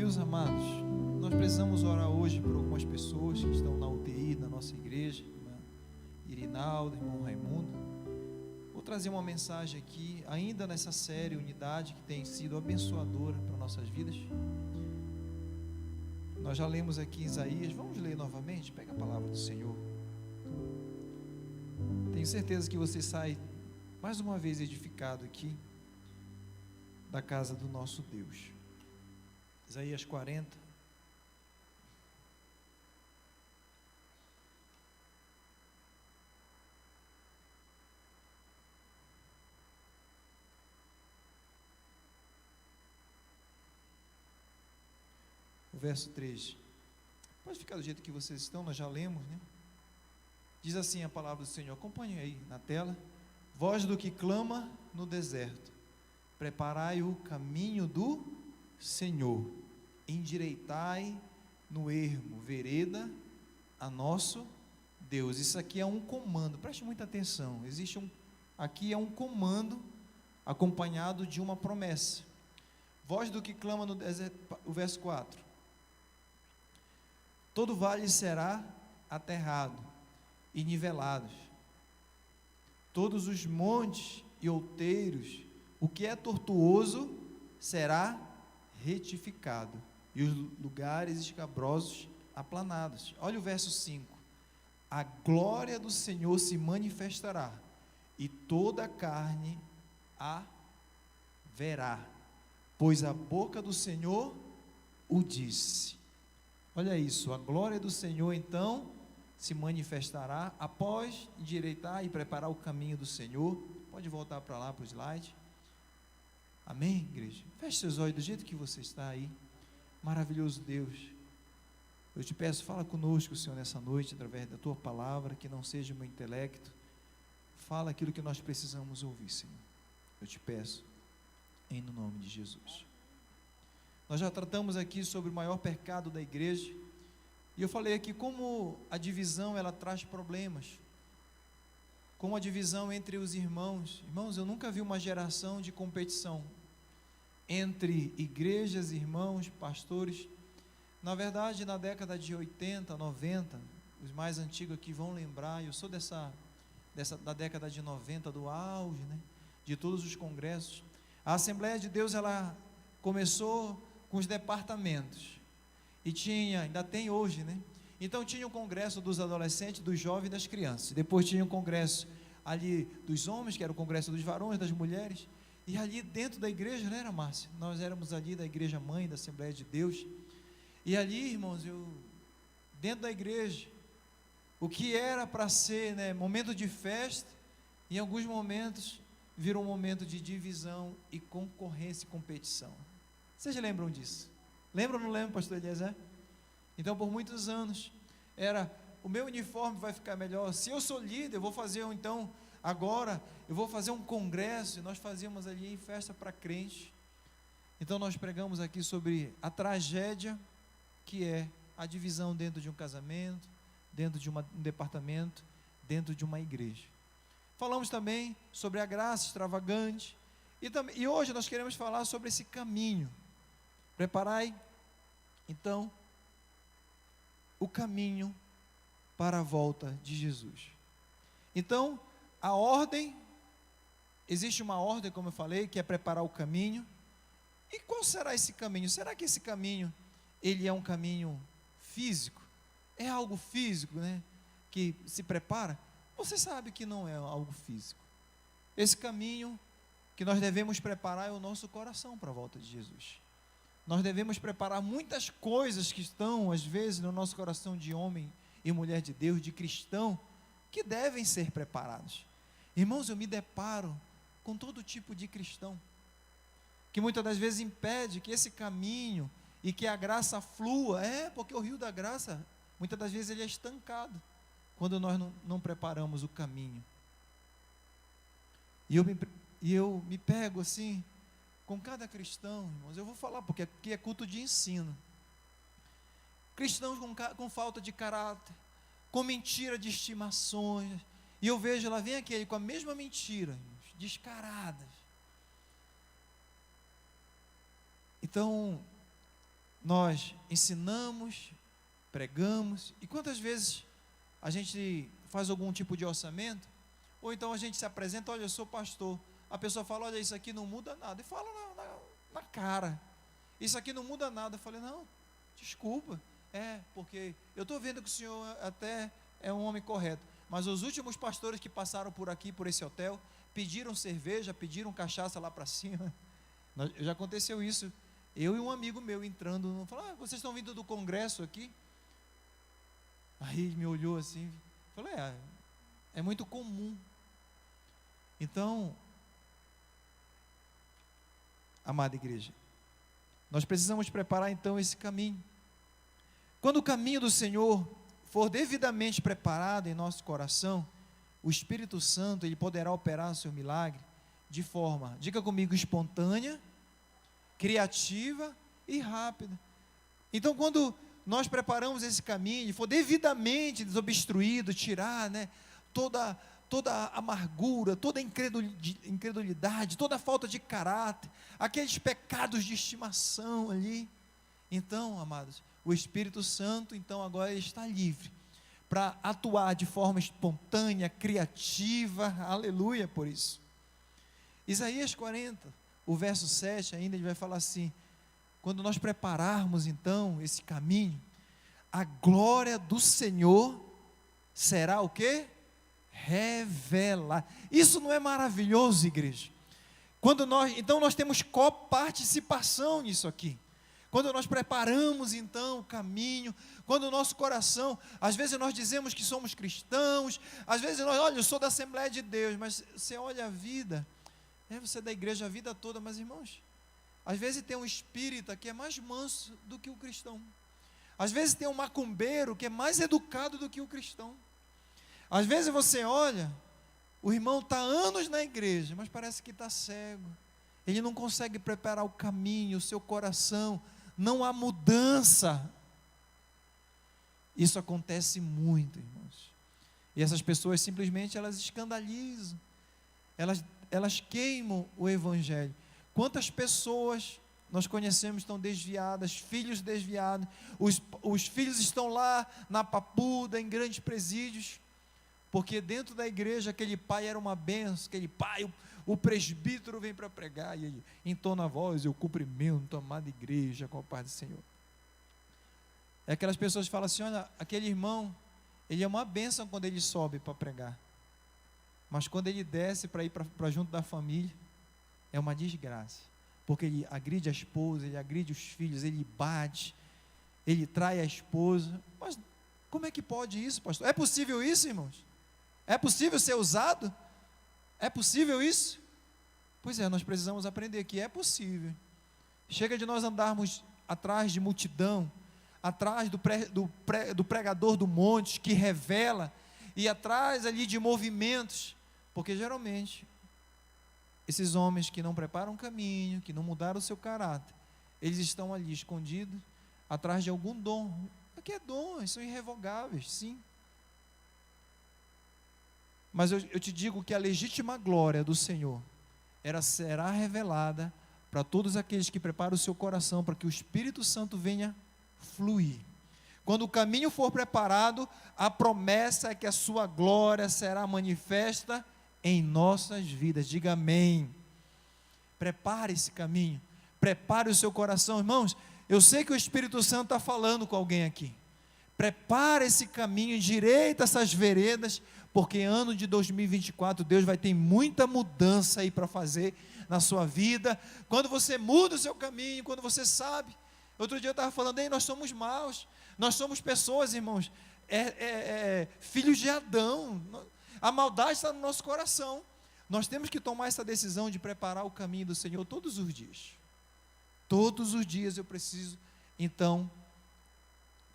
Meus amados, nós precisamos orar hoje por algumas pessoas que estão na UTI da nossa igreja, irmã Irinalda, irmão Raimundo. Vou trazer uma mensagem aqui, ainda nessa série Unidade, que tem sido abençoadora para nossas vidas. Nós já lemos aqui Isaías, vamos ler novamente? Pega a palavra do Senhor. Tenho certeza que você sai mais uma vez edificado aqui da casa do nosso Deus. Isaías 40. O verso 3. Pode ficar do jeito que vocês estão, nós já lemos, né? Diz assim a palavra do Senhor, acompanhe aí na tela. Voz do que clama no deserto, preparai o caminho do Senhor, endireitai no ermo vereda a nosso Deus. Isso aqui é um comando, preste muita atenção. Aqui é um comando acompanhado de uma promessa. Voz do que clama no deserto, o verso 4. Todo vale será aterrado e nivelado, todos os montes e outeiros, o que é tortuoso será retificado, e os lugares escabrosos aplanados. Olha o verso 5. A glória do Senhor se manifestará, e toda a carne a verá, pois a boca do Senhor o disse. Olha isso, a glória do Senhor então se manifestará após endireitar e preparar o caminho do Senhor. Pode voltar para lá, para o slide. Amém, igreja? Feche seus olhos do jeito que você está aí. Maravilhoso Deus, eu te peço, fala conosco, Senhor, nessa noite, através da Tua palavra, que não seja o meu intelecto. Fala aquilo que nós precisamos ouvir, Senhor. Eu te peço, em nome de Jesus. Nós já tratamos aqui sobre o maior pecado da igreja, e eu falei aqui como a divisão, ela traz problemas, como a divisão entre os irmãos. Irmãos, eu nunca vi uma geração de competição entre igrejas, irmãos, pastores. Na verdade, na década de 80, 90, os mais antigos aqui vão lembrar, eu sou da década de 90, do auge, né, de todos os congressos. A Assembleia de Deus, ela começou com os departamentos, e ainda tem hoje, né? Então tinha o congresso dos adolescentes, dos jovens e das crianças, depois tinha o congresso ali dos homens, que era o congresso dos varões, das mulheres, e ali dentro da igreja, não era, Márcia? Nós éramos ali da igreja mãe, da Assembleia de Deus, e ali, irmãos, dentro da igreja, o que era para ser, né, momento de festa, em alguns momentos, virou um momento de divisão e concorrência e competição. Vocês lembram disso? Lembram ou não lembram, pastor Eliezer? Então, por muitos anos, era, o meu uniforme vai ficar melhor, se eu sou líder, eu vou fazer, então, agora, eu vou fazer um congresso, e nós fazíamos ali festa para crente. Então, nós pregamos aqui sobre a tragédia, que é a divisão dentro de um casamento, dentro de um departamento, dentro de uma igreja. Falamos também sobre a graça extravagante, e hoje nós queremos falar sobre esse caminho. Preparai, então, o caminho para a volta de Jesus. Então, a ordem, existe uma ordem, como eu falei, que é preparar o caminho. E qual será esse caminho? Será que esse caminho, ele é um caminho físico? É algo físico, né, que se prepara? Você sabe que não é algo físico. Esse caminho que nós devemos preparar é o nosso coração para a volta de Jesus. Nós devemos preparar muitas coisas que estão, às vezes, no nosso coração de homem e mulher de Deus, de cristão, que devem ser preparados. Irmãos, eu me deparo com todo tipo de cristão, que muitas das vezes impede que esse caminho e que a graça flua, porque o rio da graça, muitas das vezes ele é estancado, quando nós não preparamos o caminho. E eu me pego assim, com cada cristão, irmãos, eu vou falar, porque aqui é culto de ensino. Cristãos com falta de caráter, com mentira de estimações, e eu vejo, lá vem aquele com a mesma mentira, irmãos, descaradas. Então, nós ensinamos, pregamos, e quantas vezes a gente faz algum tipo de orçamento, ou então a gente se apresenta, olha, eu sou pastor, a pessoa fala, olha, isso aqui não muda nada, e fala na cara, isso aqui não muda nada. Eu falei, não, desculpa, porque eu estou vendo que o senhor até é um homem correto, mas os últimos pastores que passaram por aqui, por esse hotel, pediram cerveja, pediram cachaça lá para cima. Já aconteceu isso, eu e um amigo meu entrando, falou, vocês estão vindo do congresso aqui? Aí ele me olhou assim, falei, é muito comum. Então, amada igreja, nós precisamos preparar então esse caminho. Quando o caminho do Senhor for devidamente preparado em nosso coração, o Espírito Santo, ele poderá operar o seu milagre de forma, diga comigo, espontânea, criativa e rápida. Então, quando nós preparamos esse caminho, e for devidamente desobstruído, tirar, toda a amargura, toda a incredulidade, toda a falta de caráter, aqueles pecados de estimação ali, então, amados, o Espírito Santo, então, agora ele está livre para atuar de forma espontânea, criativa, aleluia por isso. Isaías 40, o verso 7 ainda, ele vai falar assim, quando nós prepararmos então esse caminho, a glória do Senhor será o quê? Revelar. Isso não é maravilhoso, igreja? Então nós temos coparticipação nisso aqui. Quando nós preparamos então o caminho, quando o nosso coração, às vezes nós dizemos que somos cristãos, às vezes olha, eu sou da Assembleia de Deus, mas você olha a vida, você é da igreja a vida toda, mas irmãos, às vezes tem um espírita que é mais manso do que o cristão, às vezes tem um macumbeiro que é mais educado do que o cristão, às vezes você olha, o irmão está anos na igreja, mas parece que está cego, ele não consegue preparar o caminho, o seu coração, não há mudança. Isso acontece muito, irmãos, e essas pessoas simplesmente elas escandalizam, elas queimam o evangelho. Quantas pessoas nós conhecemos estão desviadas, filhos desviados, os filhos estão lá na papuda, em grandes presídios, porque dentro da igreja aquele pai era uma benção, aquele pai, o presbítero vem para pregar, e ele entona a voz, eu cumprimento a amada igreja com a paz do Senhor. É aquelas pessoas que falam assim, olha, aquele irmão, ele é uma bênção quando ele sobe para pregar, mas quando ele desce para ir para junto da família, é uma desgraça, porque ele agride a esposa, ele agride os filhos, ele bate, ele trai a esposa. Mas como é que pode isso, pastor? É possível isso, irmãos? É possível ser usado? É possível isso? Pois é, nós precisamos aprender que é possível. Chega de nós andarmos atrás de multidão, atrás do pregador do monte que revela, e atrás ali de movimentos, porque geralmente esses homens que não preparam o caminho, que não mudaram o seu caráter, eles estão ali escondidos atrás de algum dom. Aqui é dom, eles são irrevogáveis, sim. Mas eu te digo que a legítima glória do Senhor será revelada para todos aqueles que preparam o seu coração para que o Espírito Santo venha fluir. Quando o caminho for preparado, a promessa é que a sua glória será manifesta em nossas vidas. Diga amém. Prepare esse caminho, prepare o seu coração, irmãos. Eu sei que o Espírito Santo está falando com alguém aqui. Prepare esse caminho, endireita essas veredas, porque ano de 2024 Deus vai ter muita mudança aí para fazer na sua vida. Quando você muda o seu caminho, quando você sabe. Outro dia eu estava falando, nós somos maus, nós somos pessoas, irmãos, filhos de Adão, a maldade está no nosso coração. Nós temos que tomar essa decisão de preparar o caminho do Senhor todos os dias. Todos os dias eu preciso, então.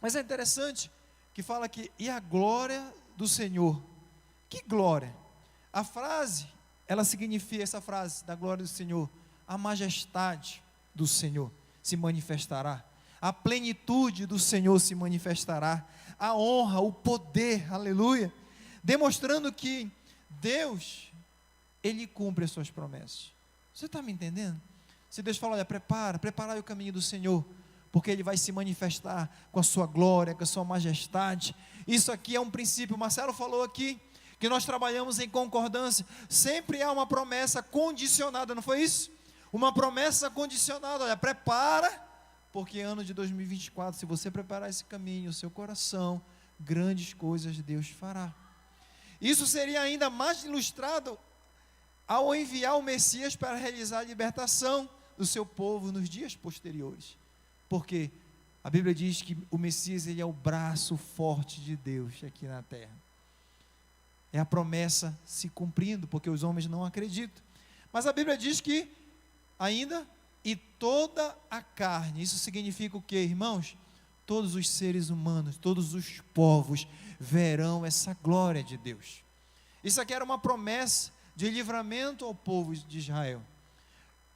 Mas é interessante que fala que, e a glória do Senhor. Que glória? A frase, ela significa, essa frase da glória do Senhor, a majestade do Senhor se manifestará, a plenitude do Senhor se manifestará, a honra, o poder, aleluia, demonstrando que Deus, Ele cumpre as suas promessas. Você está me entendendo? Se Deus fala, olha, preparai o caminho do Senhor, porque Ele vai se manifestar com a sua glória, com a sua majestade. Isso aqui é um princípio. Marcelo falou aqui que nós trabalhamos em concordância. Sempre há uma promessa condicionada, não foi isso? Uma promessa condicionada. Olha, prepara, porque ano de 2024, se você preparar esse caminho, o seu coração, grandes coisas Deus fará. Isso seria ainda mais ilustrado ao enviar o Messias para realizar a libertação do seu povo nos dias posteriores. Porque a Bíblia diz que o Messias, ele é o braço forte de Deus aqui na terra. É a promessa se cumprindo, porque os homens não acreditam. Mas a Bíblia diz que ainda, e toda a carne, isso significa o quê, irmãos? Todos os seres humanos, todos os povos verão essa glória de Deus. Isso aqui era uma promessa de livramento ao povo de Israel.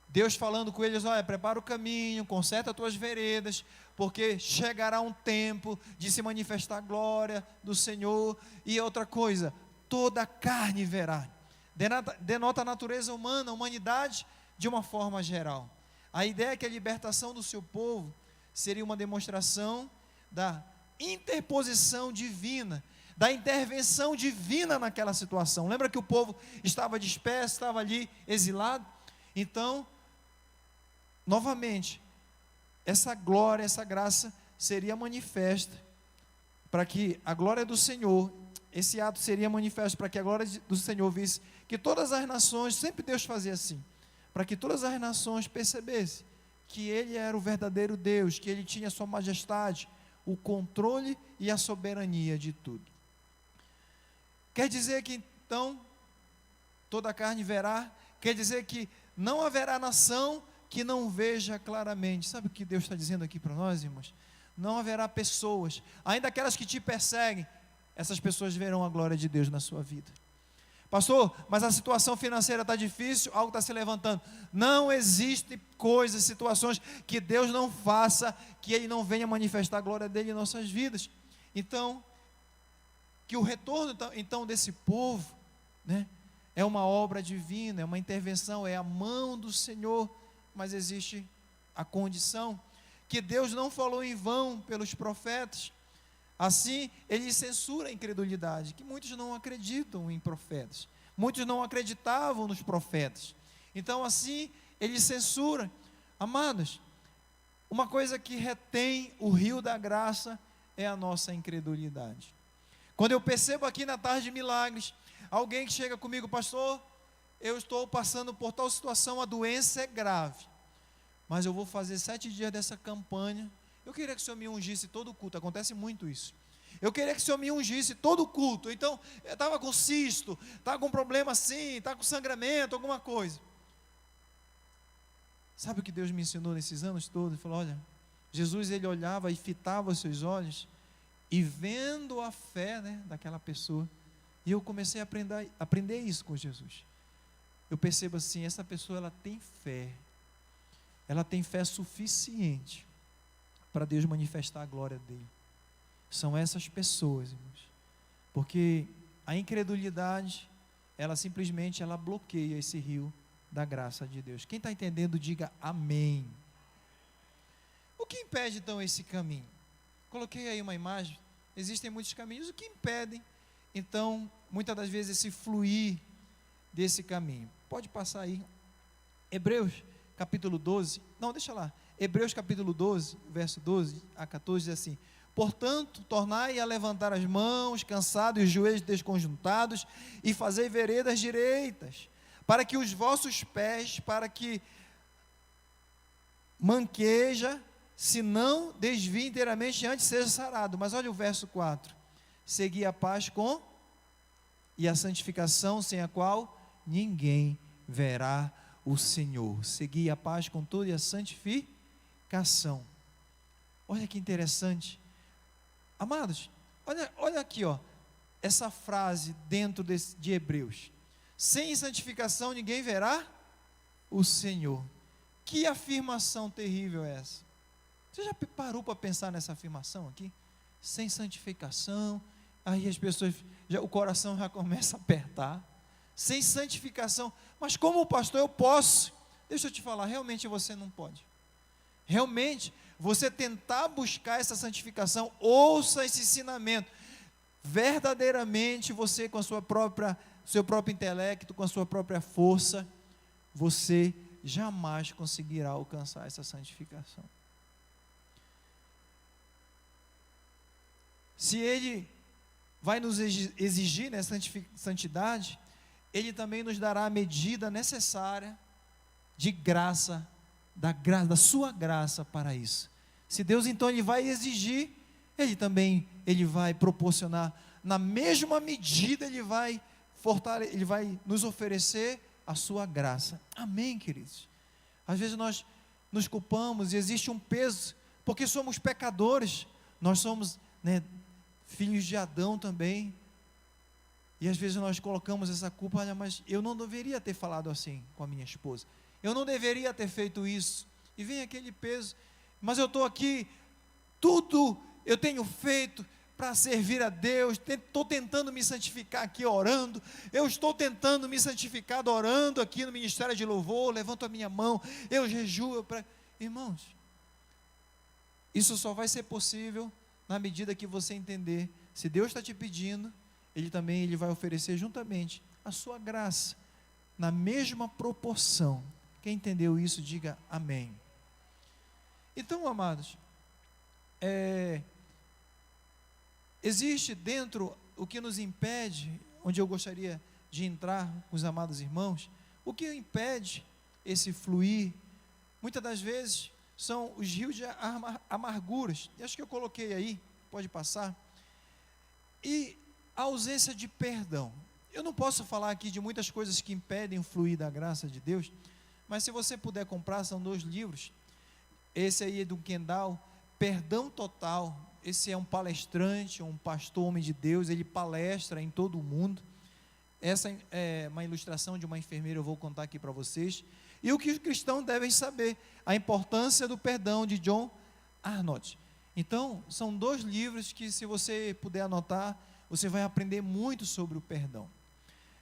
Deus falando com eles: olha, prepara o caminho, conserta as tuas veredas, porque chegará um tempo de se manifestar a glória do Senhor. E outra coisa, toda a carne verá. Denota a natureza humana, a humanidade, de uma forma geral. A ideia é que a libertação do seu povo seria uma demonstração da interposição divina, da intervenção divina naquela situação. Lembra que o povo estava disperso, estava ali exilado? Então, novamente, essa glória, essa graça seria manifesta para que a glória do Senhor, esse ato seria manifesto para que a glória do Senhor visse que todas as nações, sempre Deus fazia assim, para que todas as nações percebessem que Ele era o verdadeiro Deus, que Ele tinha a sua majestade, o controle e a soberania de tudo. Quer dizer que então, toda a carne verá, quer dizer que não haverá nação que não veja claramente. Sabe o que Deus está dizendo aqui para nós, irmãos? Não haverá pessoas, ainda aquelas que te perseguem, essas pessoas verão a glória de Deus na sua vida. Pastor, mas a situação financeira está difícil, algo está se levantando. Não existe coisas, situações que Deus não faça, que Ele não venha manifestar a glória dEle em nossas vidas. Então, que o retorno então desse povo, né, é uma obra divina, é uma intervenção, é a mão do Senhor, mas existe a condição, que Deus não falou em vão pelos profetas. Assim, Ele censura a incredulidade, que muitos não acreditam em profetas, muitos não acreditavam nos profetas. Então, assim, Ele censura. Amados, uma coisa que retém o rio da graça é a nossa incredulidade. Quando eu percebo aqui na Tarde de Milagres, alguém que chega comigo: pastor, eu estou passando por tal situação, a doença é grave, mas eu vou fazer 7 dias dessa campanha. Eu queria que o Senhor me ungisse todo o culto. Acontece muito isso. Eu queria que o Senhor me ungisse todo o culto. Então, eu estava com cisto, estava com problema assim, estava com sangramento, alguma coisa. Sabe o que Deus me ensinou nesses anos todos? Ele falou: olha, Jesus, Ele olhava e fitava os seus olhos, e vendo a fé, né, daquela pessoa, e eu comecei a aprender isso com Jesus. Eu percebo assim, essa pessoa, ela tem fé suficiente para Deus manifestar a glória dele. São essas pessoas, irmãos, porque a incredulidade, ela simplesmente bloqueia esse rio da graça de Deus. Quem está entendendo, diga amém. O que impede então esse caminho? Coloquei aí uma imagem. Existem muitos caminhos. O que impedem então, muitas das vezes, esse fluir desse caminho? Pode passar aí. Hebreus capítulo 12, não, deixa lá. Hebreus capítulo 12, verso 12 a 14 diz assim: portanto, tornai a levantar as mãos, cansados e os joelhos desconjuntados, e fazei veredas direitas, para que os vossos pés, para que manqueja, se não desvie inteiramente, antes seja sarado. Mas olha o verso 4: segui a paz com e a santificação, sem a qual ninguém verá o Senhor. Segui a paz com tudo e a santificação. Olha que interessante, amados. Olha aqui, essa frase dentro de Hebreus: sem santificação ninguém verá o Senhor. Que afirmação terrível é essa? Você já parou para pensar nessa afirmação aqui? Sem santificação, aí as pessoas, o coração já começa a apertar. Sem santificação, mas como pastor eu posso? Deixa eu te falar, realmente você não pode. Realmente você tentar buscar essa santificação, ouça esse ensinamento. Verdadeiramente você, com a seu próprio intelecto, com a sua própria força, você jamais conseguirá alcançar essa santificação. Se Ele vai nos exigir, né, santidade, Ele também nos dará a medida necessária de graça, da sua graça para isso. Se Deus então Ele vai exigir, Ele vai proporcionar, na mesma medida Ele vai nos oferecer a sua graça. Amém, queridos? Às vezes nós nos culpamos e existe um peso, porque somos pecadores, nós somos, né, filhos de Adão também, e às vezes nós colocamos essa culpa, olha, mas eu não deveria ter falado assim com a minha esposa, eu não deveria ter feito isso, e vem aquele peso, mas eu estou aqui, tudo eu tenho feito para servir a Deus, estou tentando me santificar aqui orando, eu estou tentando me santificar orando aqui no ministério de louvor, levanto a minha mão, eu jejuo, irmãos, isso só vai ser possível na medida que você entender, se Deus está te pedindo, Ele vai oferecer juntamente a sua graça, na mesma proporção. Quem entendeu isso, diga amém. Então, amados, existe dentro o que nos impede, onde eu gostaria de entrar com os amados irmãos, o que impede esse fluir, muitas das vezes, são os rios de amarguras, e acho que eu coloquei aí, pode passar, e a ausência de perdão. Eu não posso falar aqui de muitas coisas que impedem o fluir da graça de Deus, mas se você puder comprar, são 2 livros, esse aí é do Kendall, Perdão Total, esse é um palestrante, um pastor, homem de Deus, ele palestra em todo o mundo, essa é uma ilustração de uma enfermeira, eu vou contar aqui para vocês, e o que os cristãos devem saber, a importância do perdão, de John Arnott. Então, são 2 livros que, se você puder anotar, você vai aprender muito sobre o perdão.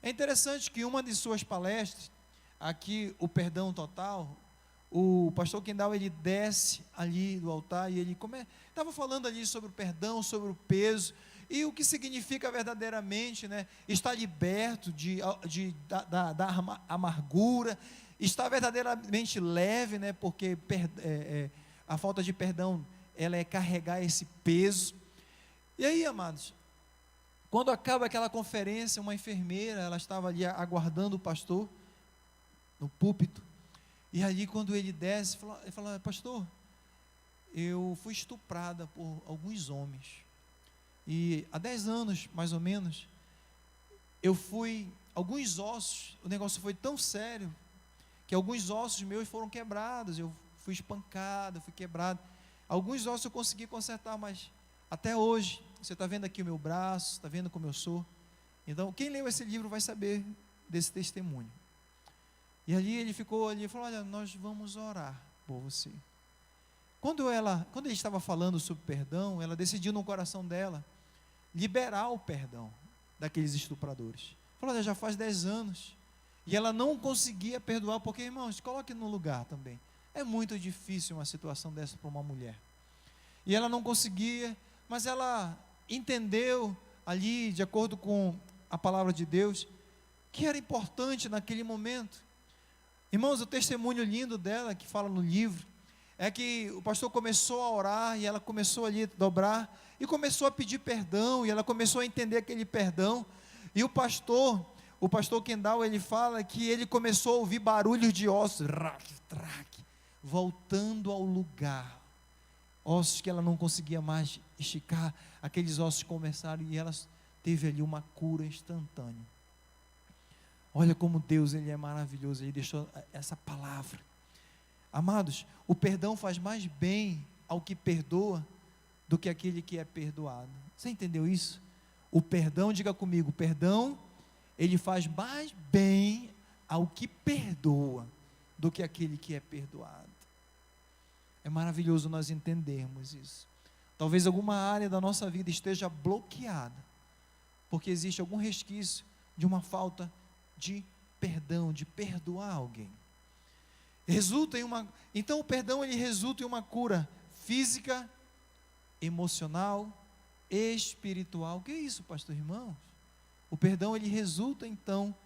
É interessante que uma de suas palestras, aqui, o Perdão Total, o pastor Kendall, ele desce ali do altar, e ele estava falando ali sobre o perdão, sobre o peso, e o que significa verdadeiramente, né, estar liberto da amargura, estar verdadeiramente leve, né, porque a falta de perdão, ela é carregar esse peso. E aí, amados, quando acaba aquela conferência, uma enfermeira, ela estava ali aguardando o pastor, no púlpito, e ali quando ele desce, ele fala, pastor, eu fui estuprada por alguns homens, e há 10 anos, mais ou menos, alguns ossos, o negócio foi tão sério, que alguns ossos meus foram quebrados, eu fui espancado, fui quebrado, alguns ossos eu consegui consertar, mas até hoje, você está vendo aqui o meu braço, está vendo como eu sou, então quem leu esse livro vai saber desse testemunho. E ali ele ficou ali e falou, olha, nós vamos orar por você. Quando ele estava falando sobre perdão, ela decidiu no coração dela liberar o perdão daqueles estupradores. Falou, olha, já faz 10 anos, e ela não conseguia perdoar, porque, irmãos, coloque no lugar também, é muito difícil uma situação dessa para uma mulher, e ela não conseguia, mas ela entendeu ali, de acordo com a palavra de Deus, que era importante naquele momento. Irmãos, o testemunho lindo dela, que fala no livro, é que o pastor começou a orar, e ela começou ali a dobrar, e começou a pedir perdão, e ela começou a entender aquele perdão, e o pastor Kendall, ele fala que ele começou a ouvir barulhos de ossos, voltando ao lugar, ossos que ela não conseguia mais esticar, aqueles ossos começaram, e ela teve ali uma cura instantânea. Olha como Deus, Ele é maravilhoso, Ele deixou essa palavra. Amados, o perdão faz mais bem ao que perdoa do que aquele que é perdoado. Você entendeu isso? O perdão, diga comigo, o perdão, ele faz mais bem ao que perdoa do que aquele que é perdoado. É maravilhoso nós entendermos isso. Talvez alguma área da nossa vida esteja bloqueada, porque existe algum resquício de uma falta de perdão, de perdoar alguém. Então o perdão, ele resulta em uma cura física, emocional, espiritual. O que é isso, pastor, irmãos? O perdão, ele resulta, então,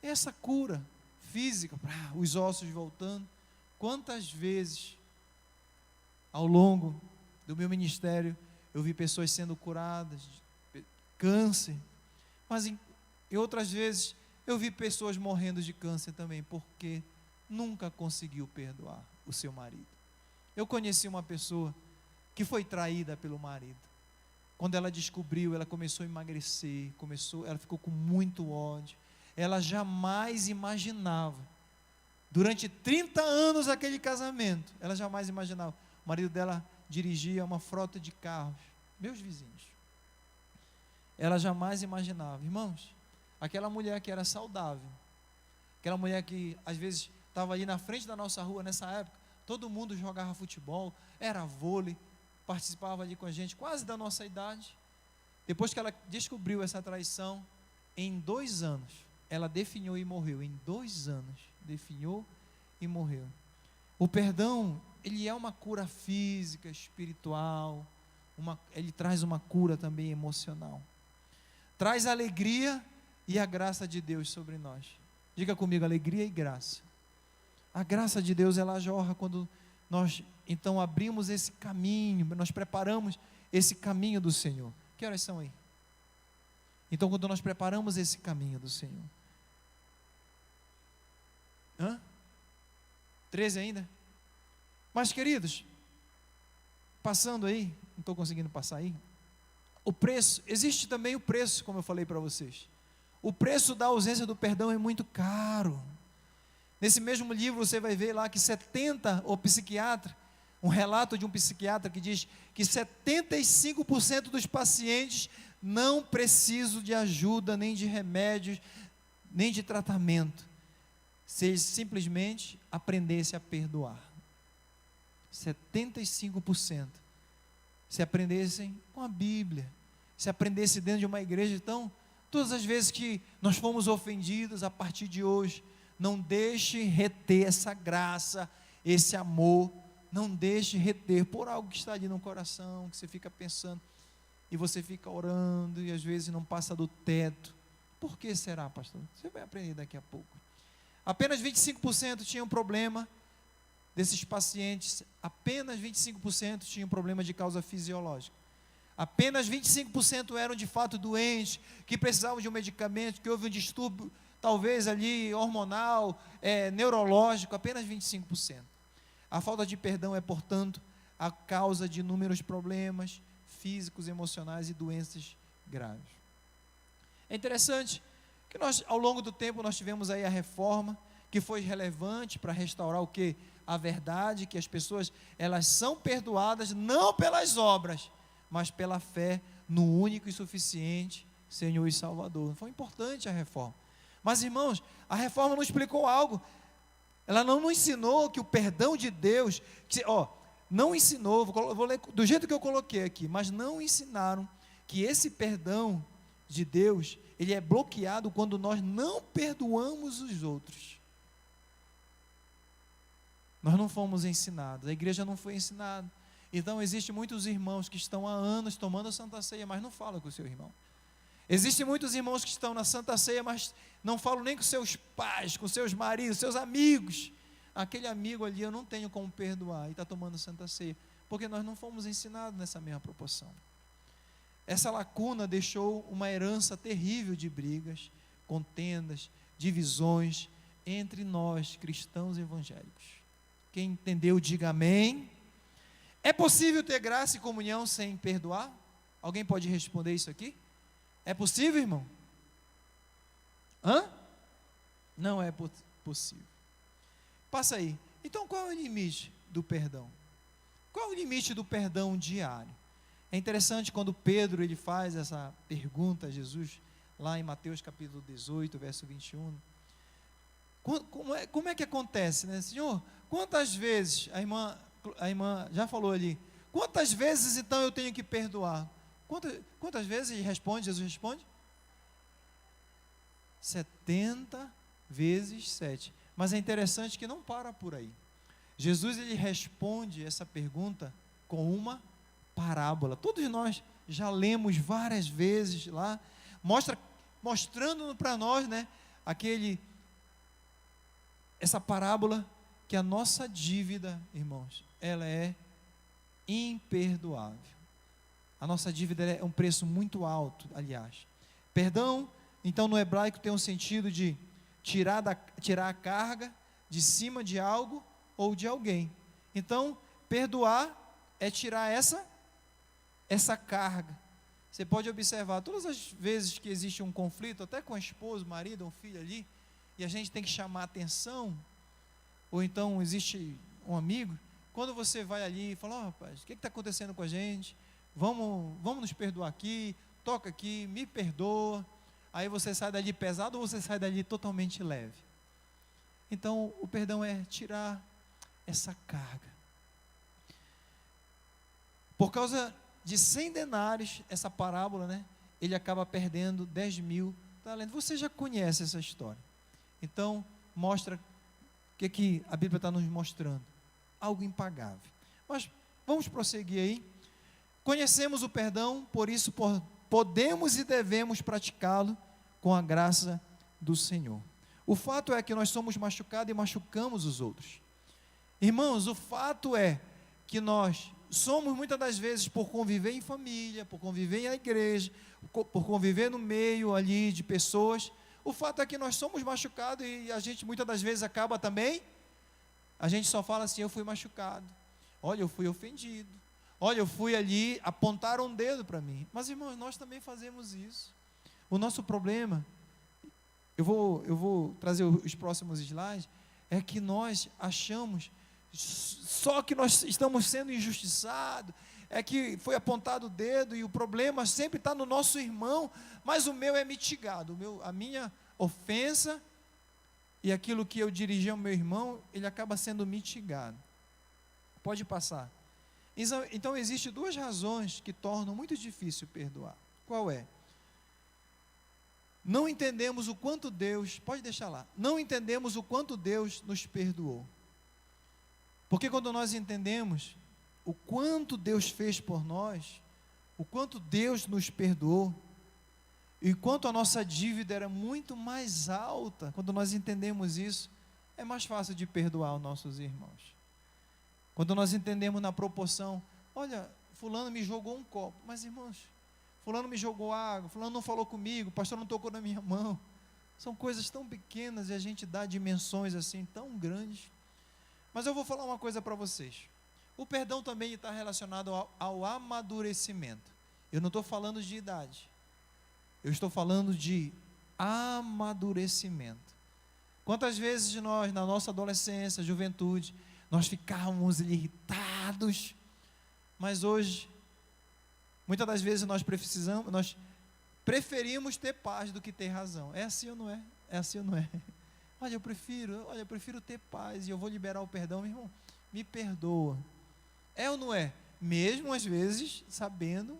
essa cura física, os ossos voltando. Quantas vezes, ao longo do meu ministério, eu vi pessoas sendo curadas de câncer, mas em outras vezes, eu vi pessoas morrendo de câncer também, porque nunca conseguiu perdoar o seu marido. Eu conheci uma pessoa que foi traída pelo marido. Quando ela descobriu, ela começou a emagrecer, ela ficou com muito ódio. Ela jamais imaginava, durante 30 anos aquele casamento, ela jamais imaginava. O marido dela dirigia uma frota de carros, meus vizinhos. Ela jamais imaginava, irmãos, aquela mulher que era saudável, aquela mulher que às vezes estava ali na frente da nossa rua nessa época, todo mundo jogava futebol, era vôlei, participava ali com a gente, quase da nossa idade. Depois que ela descobriu essa traição, em 2 anos, ela definhou e morreu. Em 2 anos, definhou e morreu. O perdão, ele é uma cura física, espiritual, ele traz uma cura também emocional. Traz alegria e a graça de Deus sobre nós. Diga comigo, alegria e graça. A graça de Deus, ela jorra quando nós, então, abrimos esse caminho, nós preparamos esse caminho do Senhor. Que horas são aí? Então, quando nós preparamos esse caminho do Senhor. 13 ainda? Mas, queridos, passando aí, não estou conseguindo passar aí, o preço, existe também o preço, como eu falei para vocês. O preço da ausência do perdão é muito caro. Nesse mesmo livro você vai ver lá que um relato de um psiquiatra que diz que 75% dos pacientes não precisam de ajuda, nem de remédios, nem de tratamento, se eles simplesmente aprendessem a perdoar. 75%. Se aprendessem com a Bíblia, se aprendessem dentro de uma igreja. Então, todas as vezes que nós fomos ofendidos, a partir de hoje, não deixe reter essa graça, esse amor, não deixe reter por algo que está ali no coração, que você fica pensando, e você fica orando, e às vezes não passa do teto. Por que será, pastor? Você vai aprender daqui a pouco. Apenas 25% tinham problema, desses pacientes, apenas 25% tinham problema de causa fisiológica. Apenas 25% eram de fato doentes, que precisavam de um medicamento, que houve um distúrbio, talvez ali hormonal, neurológico, apenas 25%. A falta de perdão é, portanto, a causa de inúmeros problemas físicos, emocionais e doenças graves. É interessante que nós, ao longo do tempo, nós tivemos aí a reforma, que foi relevante para restaurar o quê? A verdade, que as pessoas, elas são perdoadas não pelas obras, mas pela fé no único e suficiente Senhor e Salvador. Foi importante a reforma. Mas, irmãos, a reforma não explicou algo. Ela não nos ensinou que o perdão de Deus, não ensinou, vou ler do jeito que eu coloquei aqui, mas não ensinaram que esse perdão de Deus, ele é bloqueado quando nós não perdoamos os outros. Nós não fomos ensinados, a igreja não foi ensinada. Então, existem muitos irmãos que estão há anos tomando a Santa Ceia, mas não falam com o seu irmão. Existem muitos irmãos que estão na Santa Ceia, mas não falam nem com seus pais, com seus maridos, seus amigos. Aquele amigo ali eu não tenho como perdoar, e está tomando Santa Ceia, porque nós não fomos ensinados nessa mesma proporção. Essa lacuna deixou uma herança terrível de brigas, contendas, divisões entre nós, cristãos evangélicos. Quem entendeu, diga amém. É possível ter graça e comunhão sem perdoar? Alguém pode responder isso aqui? É possível, irmão? Não é possível. Passa aí. Então, qual é o limite do perdão? Qual é o limite do perdão diário? É interessante quando Pedro ele faz essa pergunta a Jesus, lá em Mateus capítulo 18, verso 21. Como é que acontece, né? Senhor, quantas vezes, a irmã já falou ali, quantas vezes então eu tenho que perdoar? Quantas vezes Jesus responde? 70 vezes 7. Mas é interessante que não para por aí. Jesus ele responde essa pergunta com uma parábola. Todos nós já lemos várias vezes lá, mostrando para nós, né, essa parábola, que a nossa dívida, irmãos, ela é imperdoável. A nossa dívida é um preço muito alto, aliás. Perdão, então, no hebraico tem um sentido de tirar a carga de cima de algo ou de alguém. Então, perdoar é tirar essa carga. Você pode observar, todas as vezes que existe um conflito, até com a esposa, o marido, um filho ali, e a gente tem que chamar a atenção, ou então existe um amigo, quando você vai ali e fala, rapaz, o que está acontecendo com a gente? Vamos nos perdoar aqui, toca aqui, me perdoa. Aí você sai dali pesado ou você sai dali totalmente leve? Então, o perdão é tirar essa carga. Por causa de 100 denários, essa parábola, né? Ele acaba perdendo 10.000 talentos. Você já conhece essa história. Então, mostra o que a Bíblia está nos mostrando. Algo impagável. Mas vamos prosseguir aí. Conhecemos o perdão, por isso podemos e devemos praticá-lo com a graça do Senhor. O fato é que nós somos machucados e machucamos os outros. Irmãos, o fato é que nós somos muitas das vezes, por conviver em família, por conviver na igreja, por conviver no meio ali de pessoas, o fato é que nós somos machucados e a gente muitas das vezes acaba também, a gente só fala assim, eu fui machucado, olha, eu fui ofendido, olha, eu fui ali, apontaram um dedo para mim. Mas, irmãos, nós também fazemos isso. O nosso problema, eu vou trazer os próximos slides, é que nós achamos só que nós estamos sendo injustiçados, é que foi apontado o dedo e o problema sempre está no nosso irmão, mas o meu é mitigado, a minha ofensa e aquilo que eu dirigi ao meu irmão, ele acaba sendo mitigado. Pode passar. Então, existem duas razões que tornam muito difícil perdoar. Qual é? Não entendemos o quanto Deus, pode deixar lá, não entendemos o quanto Deus nos perdoou. Porque quando nós entendemos o quanto Deus fez por nós, o quanto Deus nos perdoou, e quanto a nossa dívida era muito mais alta, quando nós entendemos isso, é mais fácil de perdoar os nossos irmãos. Quando nós entendemos na proporção, olha, fulano me jogou um copo, mas irmãos, fulano me jogou água, fulano não falou comigo, o pastor não tocou na minha mão, são coisas tão pequenas e a gente dá dimensões assim tão grandes. Mas eu vou falar uma coisa para vocês, o perdão também está relacionado ao amadurecimento. Eu não estou falando de idade, eu estou falando de amadurecimento. Quantas vezes nós, na nossa adolescência, juventude, nós ficávamos irritados, mas hoje, muitas das vezes nós preferimos ter paz do que ter razão. É assim ou não é? É assim ou não é? Olha, eu prefiro ter paz e eu vou liberar o perdão, meu irmão, me perdoa. É ou não é? Mesmo às vezes sabendo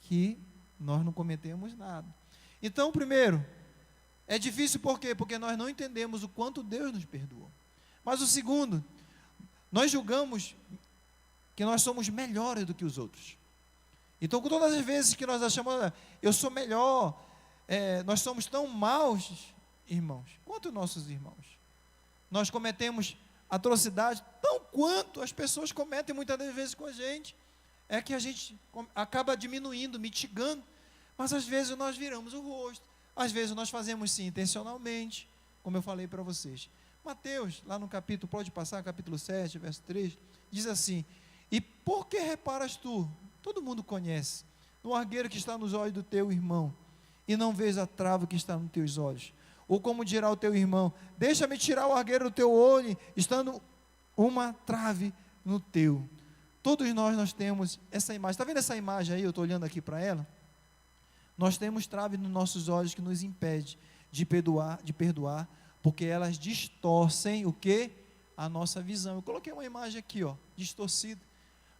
que nós não cometemos nada. Então, primeiro, é difícil por quê? Porque nós não entendemos o quanto Deus nos perdoou. Mas o segundo, nós julgamos que nós somos melhores do que os outros. Então, todas as vezes que nós achamos, eu sou melhor, nós somos tão maus, irmãos, quanto nossos irmãos. Nós cometemos atrocidade, tão quanto as pessoas cometem muitas das vezes com a gente. É que a gente acaba diminuindo, mitigando, mas às vezes nós viramos o rosto, às vezes nós fazemos sim intencionalmente, como eu falei para vocês. Mateus, lá no capítulo, pode passar, capítulo 7, verso 3, diz assim, e por que reparas tu, todo mundo conhece, no argueiro que está nos olhos do teu irmão, e não vês a trava que está nos teus olhos? Ou como dirá o teu irmão, deixa-me tirar o argueiro do teu olho, estando uma trave no teu. Todos nós temos essa imagem, está vendo essa imagem aí, eu estou olhando aqui para ela? Nós temos trave nos nossos olhos que nos impede de perdoar, porque elas distorcem o que? A nossa visão. Eu coloquei uma imagem aqui, ó, distorcida.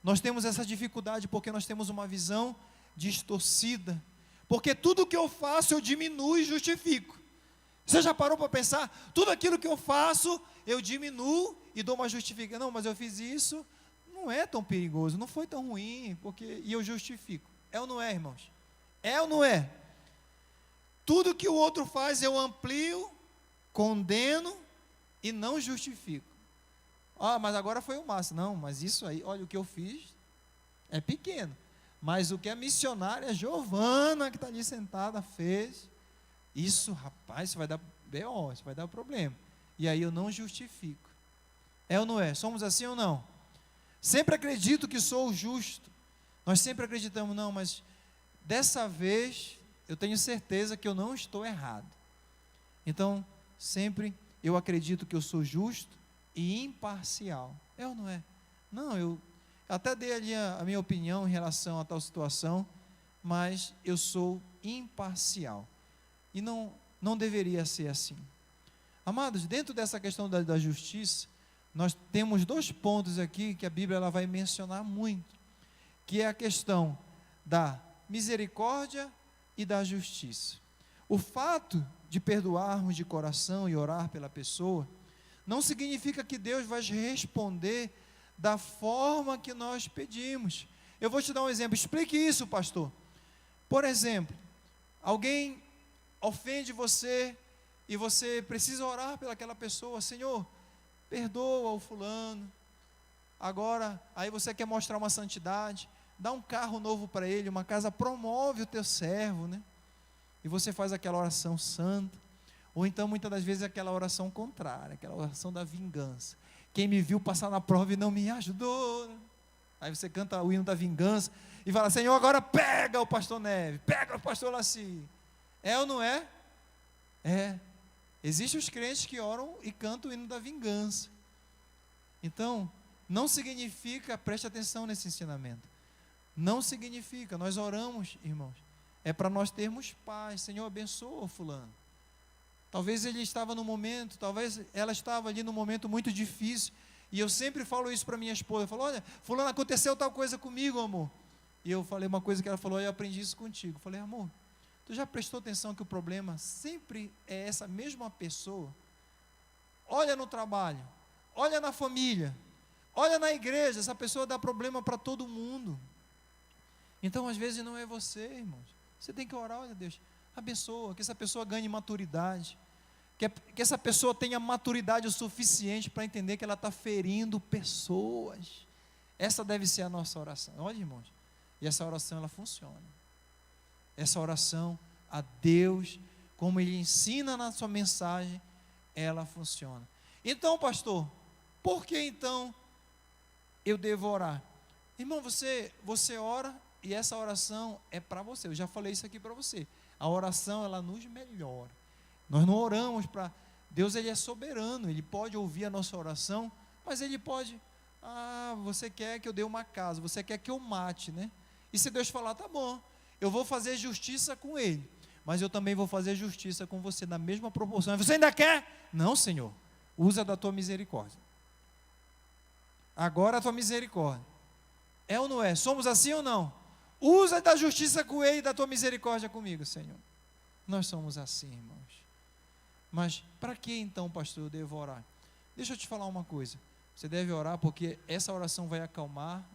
Nós temos essa dificuldade porque nós temos uma visão distorcida, porque tudo que eu faço eu diminuo e justifico. Você já parou para pensar? Tudo aquilo que eu faço eu diminuo e dou uma justificação. Não, mas eu fiz isso, não é tão perigoso, não foi tão ruim, e eu justifico. É ou não é, irmãos? É ou não é? Tudo que o outro faz eu amplio, condeno e não justifico. Mas agora foi o máximo. Não, mas isso aí, olha, o que eu fiz é pequeno. Mas o que a missionária Giovana, que está ali sentada, fez, isso, rapaz, isso vai dar B.O., isso vai dar problema. E aí eu não justifico. É ou não é? Somos assim ou não? Sempre acredito que sou o justo. Nós sempre acreditamos, não, mas dessa vez eu tenho certeza que eu não estou errado. Então, sempre eu acredito que eu sou justo e imparcial. É ou não é? Não, eu até dei ali a minha opinião em relação a tal situação, mas eu sou imparcial. E não deveria ser assim. Amados, dentro dessa questão da justiça, nós temos 2 pontos aqui que a Bíblia ela vai mencionar muito, que é a questão da misericórdia e da justiça. O fato de perdoarmos de coração e orar pela pessoa, não significa que Deus vai responder da forma que nós pedimos. Eu vou te dar um exemplo, explique isso, pastor. Por exemplo, alguém ofende você e você precisa orar pelaquela pessoa. Senhor, perdoa o fulano. Agora, aí você quer mostrar uma santidade, dá um carro novo para ele, uma casa, promove o teu servo, né? E você faz aquela oração santa. Ou então, muitas das vezes, aquela oração contrária, aquela oração da vingança. Quem me viu passar na prova e não me ajudou, né? Aí você canta o hino da vingança e fala, Senhor, agora pega o pastor Neve, pega o pastor Laci. É ou não é? É. Existem os crentes que oram e cantam o hino da vingança. Então, não significa, preste atenção nesse ensinamento, não significa, nós oramos, irmãos, é para nós termos paz. Senhor, abençoa o fulano. Talvez ele estava no momento, talvez ela estava ali num momento muito difícil, e eu sempre falo isso para minha esposa, eu falo, olha, fulano, aconteceu tal coisa comigo, amor. E eu falei uma coisa que ela falou, eu aprendi isso contigo. Eu falei, amor, tu já prestou atenção que o problema sempre é essa mesma pessoa? Olha no trabalho, olha na família, olha na igreja, essa pessoa dá problema para todo mundo. Então, às vezes, não é você, irmãos. Você tem que orar, olha Deus, abençoa, que essa pessoa ganhe maturidade, que essa pessoa tenha maturidade o suficiente para entender que ela está ferindo pessoas. Essa deve ser a nossa oração. Olha, irmãos, e essa oração ela funciona. Essa oração a Deus, como Ele ensina na sua mensagem, ela funciona. Então, pastor, por que então eu devo orar? Irmão, você ora e essa oração é para você. Eu já falei isso aqui para você. A oração, ela nos melhora. Nós não oramos para... Deus, Ele é soberano, Ele pode ouvir a nossa oração, mas Ele pode... você quer que eu dê uma casa, você quer que eu mate, né? E se Deus falar, tá bom, eu vou fazer justiça com ele, mas eu também vou fazer justiça com você, na mesma proporção. Você ainda quer? Não, Senhor, usa da tua misericórdia. Agora a tua misericórdia. É ou não é? Somos assim ou não? Usa da justiça com ele e da tua misericórdia comigo, Senhor. Nós somos assim, irmãos. Mas para que então, pastor, eu devo orar? Deixa eu te falar uma coisa. Você deve orar porque essa oração vai acalmar,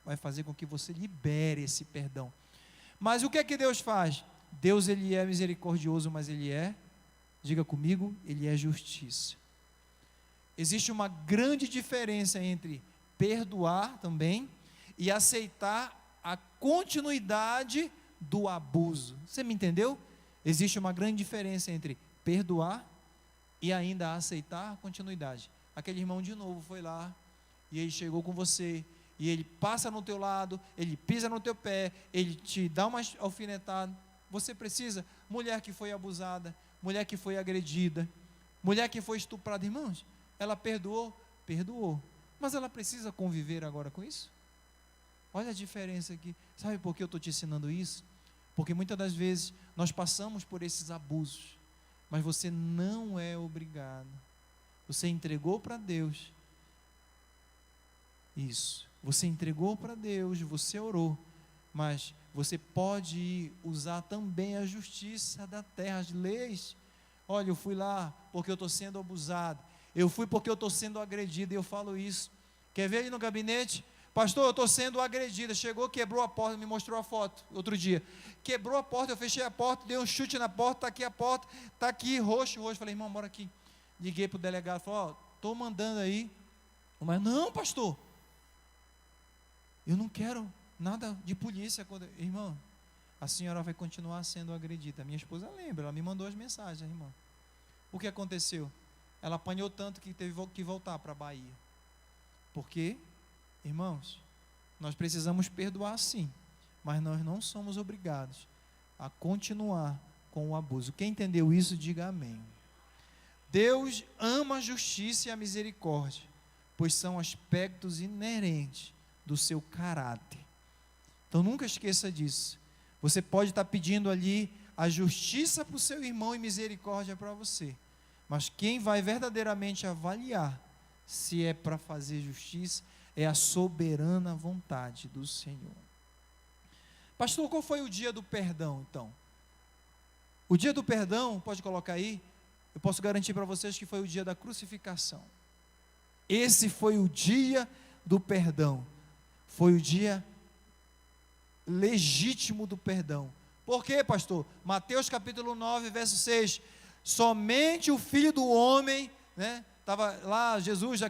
vai fazer com que você libere esse perdão. Mas o que é que Deus faz? Deus, Ele é misericordioso, mas Ele é, diga comigo, Ele é justiça. Existe uma grande diferença entre perdoar também e aceitar a continuidade do abuso. Você me entendeu? Existe uma grande diferença entre perdoar e ainda aceitar a continuidade. Aquele irmão de novo foi lá e ele chegou com você e ele passa no teu lado, ele pisa no teu pé, ele te dá uma alfinetada. Você precisa, mulher que foi abusada, mulher que foi agredida, mulher que foi estuprada, irmãos, ela perdoou, mas ela precisa conviver agora com isso? Olha a diferença aqui. Sabe por que eu estou te ensinando isso? Porque muitas das vezes nós passamos por esses abusos, mas você não é obrigado. Você entregou para Deus isso. Você entregou para Deus, você orou, mas você pode usar também a justiça da terra, as leis. Olha, eu fui lá porque eu estou sendo abusado, eu fui porque eu estou sendo agredido, e eu falo isso Quer ver aí no gabinete? Pastor, eu estou sendo agredida. Chegou, quebrou a porta, me mostrou a foto outro dia. Quebrou a porta, eu fechei a porta, dei um chute na porta, está aqui a porta, está aqui, roxo. Falei, irmão, bora aqui. Liguei para o delegado, falei, estou mandando aí. Mas não, pastor, eu não quero nada de polícia. Irmão, a senhora vai continuar sendo agredida. Minha esposa lembra, ela me mandou as mensagens, irmão. O que aconteceu? Ela apanhou tanto que teve que voltar para a Bahia. Por quê? Irmãos, nós precisamos perdoar sim, mas nós não somos obrigados a continuar com o abuso. Quem entendeu isso, diga amém. Deus ama a justiça e a misericórdia, pois são aspectos inerentes do seu caráter. Então nunca esqueça disso. Você pode estar pedindo ali a justiça para o seu irmão e misericórdia para você, mas quem vai verdadeiramente avaliar se é para fazer justiça é a soberana vontade do Senhor. Pastor, qual foi o dia do perdão então? O dia do perdão, pode colocar aí, eu posso garantir para vocês que foi o dia da crucificação. Esse foi o dia do perdão, foi o dia legítimo do perdão. Por quê, pastor? Mateus capítulo 9, verso 6, somente o Filho do Homem, estava lá Jesus,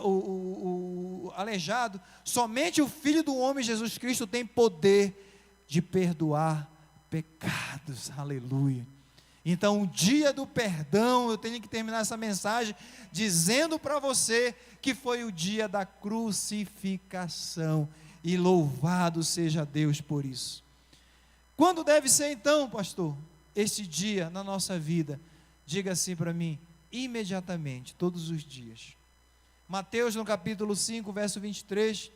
o aleijado, somente o Filho do Homem, Jesus Cristo, tem poder de perdoar pecados, aleluia. Então, o dia do perdão, eu tenho que terminar essa mensagem dizendo para você que foi o dia da crucificação, e louvado seja Deus por isso. Quando deve ser então, pastor, esse dia na nossa vida? Diga assim para mim: imediatamente, todos os dias. Mateus no capítulo 5, verso 23,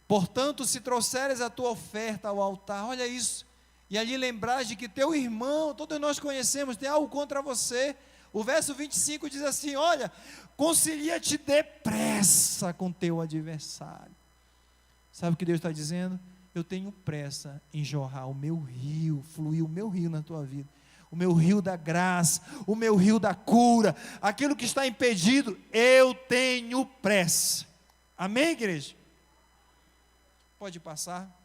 portanto, se trouxeres a tua oferta ao altar, olha isso, e ali lembrares de que teu irmão, todos nós conhecemos, tem algo contra você. O verso 25 diz assim: olha, concilia-te depressa com teu adversário. Sabe o que Deus está dizendo? Eu tenho pressa em jorrar o meu rio, fluir o meu rio na tua vida, o meu rio da graça, o meu rio da cura, aquilo que está impedido, eu tenho pressa. Amém, igreja? Pode passar.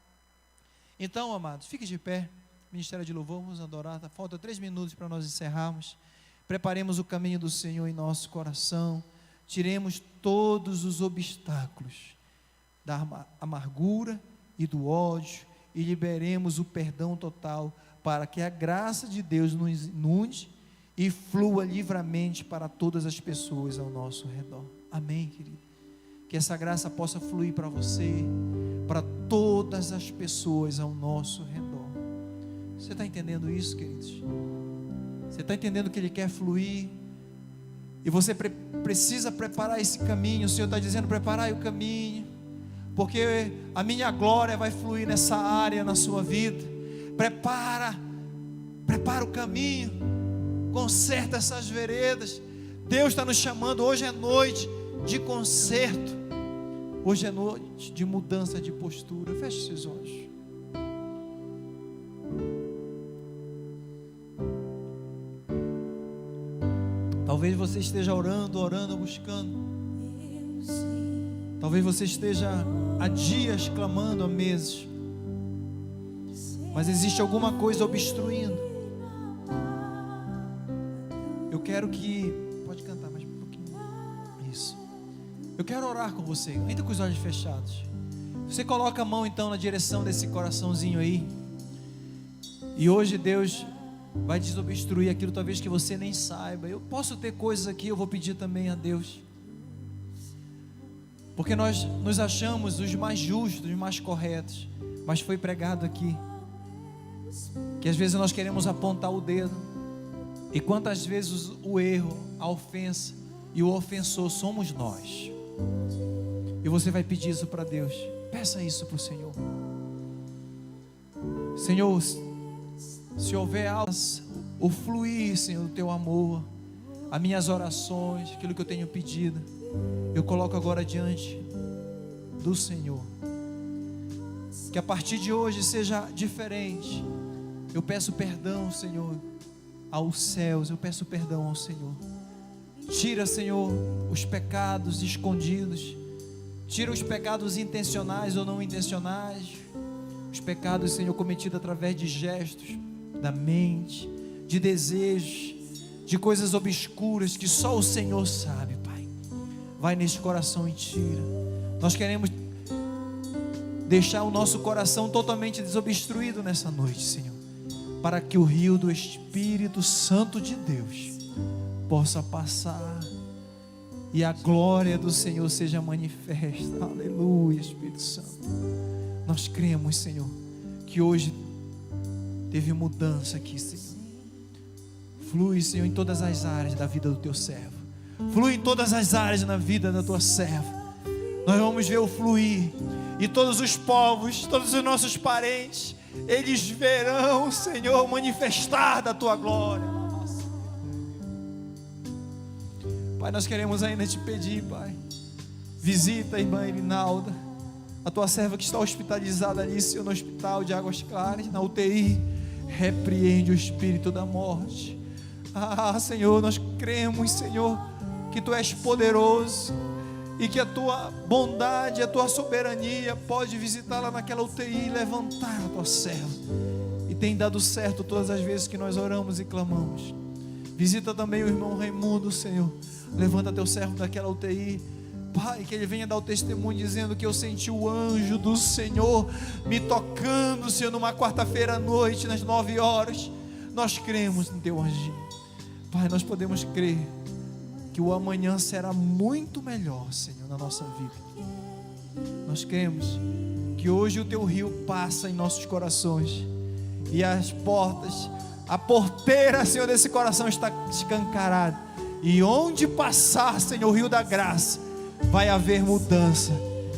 Então, amados, fique de pé. Ministério de Louvor, vamos adorar. Falta 3 minutos para nós encerrarmos. Preparemos o caminho do Senhor em nosso coração. Tiremos todos os obstáculos da amargura e do ódio e liberemos o perdão total, para que a graça de Deus nos inunde e flua livremente para todas as pessoas ao nosso redor. Amém, querido? Que essa graça possa fluir para você, para todas as pessoas ao nosso redor. Você está entendendo isso, queridos? Você está entendendo que Ele quer fluir? E você precisa preparar esse caminho. O Senhor está dizendo: preparai o caminho, porque a minha glória vai fluir nessa área na sua vida. Prepara o caminho, conserta essas veredas. Deus está nos chamando. Hoje é noite de conserto, hoje é noite de mudança de postura. Feche seus olhos. Talvez você esteja orando, buscando. Talvez você esteja há dias clamando, há meses, mas existe alguma coisa obstruindo. Eu quero que, pode cantar mais um pouquinho, isso, eu quero orar com você, ainda com os olhos fechados. Você coloca a mão então na direção desse coraçãozinho aí, e hoje Deus vai desobstruir aquilo talvez que você nem saiba. Eu posso ter coisas aqui, eu vou pedir também a Deus, porque nós nos achamos os mais justos, os mais corretos, mas foi pregado aqui que às vezes nós queremos apontar o dedo, e quantas vezes o erro, a ofensa e o ofensor somos nós. E você vai pedir isso para Deus. Peça isso para o Senhor. Senhor, se houver algo, o fluir, Senhor, do teu amor, as minhas orações, aquilo que eu tenho pedido, eu coloco agora diante do Senhor. Que a partir de hoje seja diferente. Eu peço perdão, Senhor, aos céus. Eu peço perdão ao Senhor. Tira, Senhor, os pecados escondidos Tira os pecados intencionais ou não intencionais, os pecados, Senhor, cometidos através de gestos, da mente, de desejos, de coisas obscuras que só o Senhor sabe, Pai. Vai nesse coração e tira. Nós queremos deixar o nosso coração totalmente desobstruído nessa noite, Senhor, para que o rio do Espírito Santo de Deus possa passar e a glória do Senhor seja manifesta. Aleluia, Espírito Santo. Nós cremos, Senhor, que hoje teve mudança aqui, Senhor. Flui, Senhor, em todas as áreas da vida do teu servo. Flui em todas as áreas na vida da tua serva. Nós vamos ver o fluir. E todos os povos, todos os nossos parentes, eles verão, Senhor, manifestar da tua glória. Pai, nós queremos ainda te pedir, Pai, visita a irmã Irinalda, a tua serva que está hospitalizada ali, Senhor, no hospital de Águas Claras, na UTI. Repreende o espírito da morte. Senhor, nós cremos, Senhor, que tu és poderoso e que a tua bondade, a tua soberania pode visitá-la naquela UTI e levantar a tua serva. E tem dado certo todas as vezes que nós oramos e clamamos. Visita também o irmão Raimundo, Senhor. Levanta teu servo daquela UTI, Pai, que ele venha dar o testemunho dizendo que eu senti o anjo do Senhor me tocando, Senhor, numa quarta-feira à noite, nas 9 horas. Nós cremos no teu agir, Pai. Nós podemos crer que o amanhã será muito melhor, Senhor, na nossa vida. Nós cremos que hoje o teu rio passa em nossos corações e as portas, a porteira, Senhor, desse coração está escancarada, e onde passar, Senhor, o rio da graça, vai haver mudança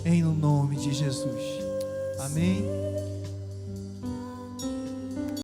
em nome de Jesus. Amém.